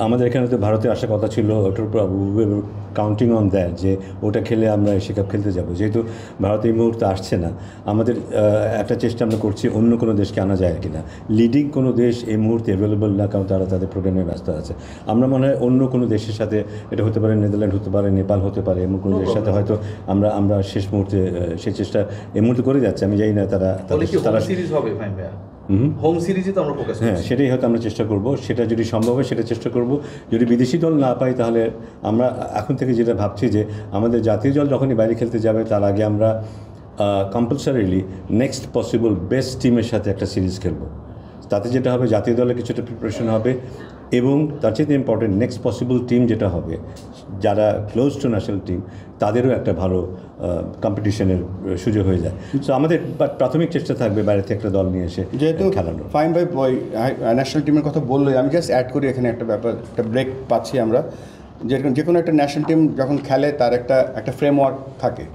আমাদের এখানে তো ভারতে আসার কথা ছিল, ওটার উপর কাউন্টিং অন দ্যাট যে ওটা খেলে আমরা এশিয়া কাপ খেলতে যাব। যেহেতু ভারত এই মুহূর্তে আসছে না, আমাদের একটা চেষ্টা আমরা করছি অন্য কোনো দেশকে আনা যায় কিনা। লিডিং কোনো দেশ এই মুহূর্তে অ্যাভেলেবল না, কারণ তারা তাদের প্রোগ্রামে ব্যস্ত আছে। আমরা মনে হয় অন্য কোনো দেশের সাথে, এটা হতে পারে নেদারল্যান্ড, হতে পারে নেপাল, হতে পারে এমন কোনো দেশের সাথে হয়তো আমরা আমরা শেষ মুহূর্তে সেই চেষ্টা এই মুহূর্তে করে যাচ্ছি। আমি জানি না তারা সিরিজ হবে হোম সিরিজে তো আমরা ফোকাস করছি। হ্যাঁ, সেটাই হয়তো আমরা চেষ্টা করব, সেটা যদি সম্ভব হয় সেটা চেষ্টা করব। যদি বিদেশি দল না পাই, তাহলে আমরা এখন থেকে যেটা ভাবছি যে আমাদের জাতীয় দল যখনই বাইরে খেলতে যাবে, তার আগে আমরা কম্পালসারিলি নেক্সট পসিবল বেস্ট টিমের সাথে একটা সিরিজ খেলবো। তাতে যেটা হবে, জাতীয় দলে কিছুটা প্রিপারেশন হবে, এবং তার চেয়ে ইম্পর্টেন্ট নেক্সট পসিবল টিম যেটা হবে, যারা ক্লোজ টু ন্যাশনাল টিম, তাদেরও একটা ভালো কম্পিটিশনের সুযোগ হয়ে যায়। সো আমাদের প্রাথমিক চেষ্টা থাকবে বাইরে থেকে একটা দল নিয়ে এসে যেহেতু খেলানো। ফাইন ভাই ন্যাশনাল টিমের কথা বললোই, আমি জাস্ট অ্যাড করি এখানে একটা ব্যাপার, একটা ব্রেক পাচ্ছি আমরা। যে কোনো একটা ন্যাশনাল টিম যখন খেলে, তার একটা ফ্রেমওয়ার্ক থাকে।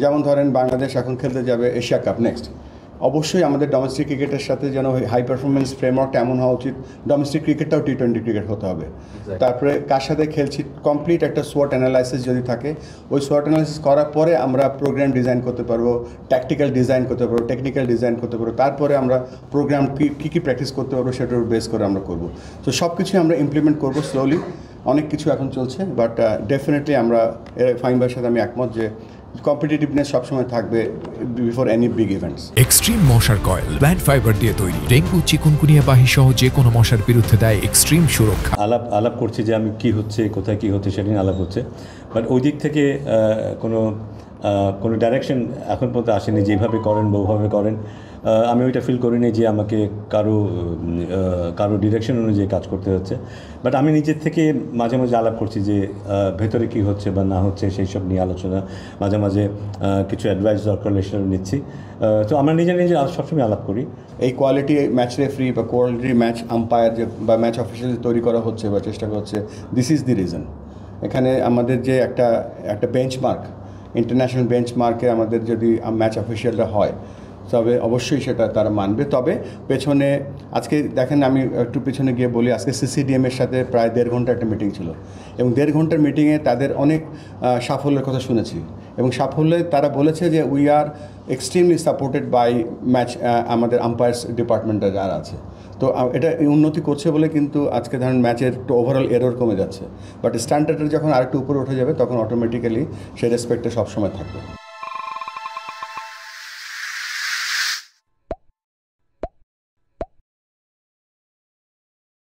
যেমন ধরেন বাংলাদেশ এখন খেলতে যাবে এশিয়া কাপ নেক্সট, অবশ্যই আমাদের ডোমেস্টিক ক্রিকেটের সাথে যেন হাই পারফরমেন্স ফ্রেমওয়ার্কটা এমন হওয়া উচিত, ডোমেস্টিক ক্রিকেটটাও T20 ক্রিকেট হতে হবে। তারপরে কার সাথে খেলছি, কমপ্লিট একটা সোয়াট অ্যানালাইসিস যদি থাকে, ওই সোয়াট অ্যানালাইসিস করার পরে আমরা প্রোগ্রাম ডিজাইন করতে পারবো, ট্যাকটিক্যাল ডিজাইন করতে পারবো, টেকনিক্যাল ডিজাইন করতে পারবো। তারপরে আমরা প্রোগ্রাম কী প্র্যাকটিস করতে পারবো সেটার উপর বেস করে আমরা করবো। তো সব কিছুই আমরা ইমপ্লিমেন্ট করবো স্লোলি। অনেক কিছু এখন চলছে, বাট ডেফিনেটলি আমরা ফাইন ভাইয়ের সাথে আমি একমত যে কম্পিটিটিভনেস সবসময় থাকবে before any big events. Extreme মশার কয়েল প্ল্যান্ট ফাইবার দিয়ে তৈরি, ডেঙ্গু, চিকুনগুনিয়া বাহি সহ যে কোনো মশার বিরুদ্ধে দেয় এক্সট্রিম সুরক্ষা। আলাপ করছি যে আমি কি হচ্ছে, কোথায় কি হচ্ছে, সেটা নিয়ে আলাপ হচ্ছে, বাট ওই দিক থেকে কোনো ডাইরেকশন এখন পর্যন্ত আসেনি। যেভাবে করেন বা ওভাবে করেন, আমি ওইটা ফিল করিনি যে আমাকে কারো ডিরেকশন অনুযায়ী কাজ করতে হচ্ছে। বাট আমি নিজের থেকে মাঝে মাঝে আলাপ করছি যে ভেতরে কী হচ্ছে বা না হচ্ছে, সেই সব নিয়ে আলোচনা, মাঝে মাঝে কিছু অ্যাডভাইস দরকার হলে সেটা নিচ্ছি। তো আমরা নিজে সবসময় আলাপ করি। এই কোয়ালিটি ম্যাচ রেফারি বা কোয়ালিটি ম্যাচ আম্পায়ার যে বা ম্যাচ অফিসিয়াল তৈরি করা হচ্ছে বা চেষ্টা করছে, দিস ইজ দি রিজন। এখানে আমাদের যে একটা বেঞ্চমার্ক, ইন্টারন্যাশনাল বেঞ্চমার্কে আমাদের যদি ম্যাচ অফিসিয়ালরা হয়, তবে অবশ্যই সেটা তারা মানবে। তবে পেছনে আজকে দেখেন, আমি একটু পেছনে গিয়ে বলি, আজকে CCDM-এর সাথে প্রায় 1.5 ঘন্টা একটা মিটিং ছিল, এবং 1.5 ঘন্টার মিটিংয়ে তাদের অনেক সাফল্যের কথা শুনেছি, এবং সাফল্যে তারা বলেছে যে we are extremely supported by match, আমাদের আম্পায়ার্স ডিপার্টমেন্টে যারা আছে। তো এটা উন্নতি করছে বলে কিন্তু আজকে ধরেন ম্যাচের একটু ওভারঅল এরর কমে যাচ্ছে, বাট স্ট্যান্ডার্ডের যখন আরেকটু উপরে উঠে যাবে, তখন অটোমেটিক্যালি সেই রেসপেক্টে সবসময় থাকবে।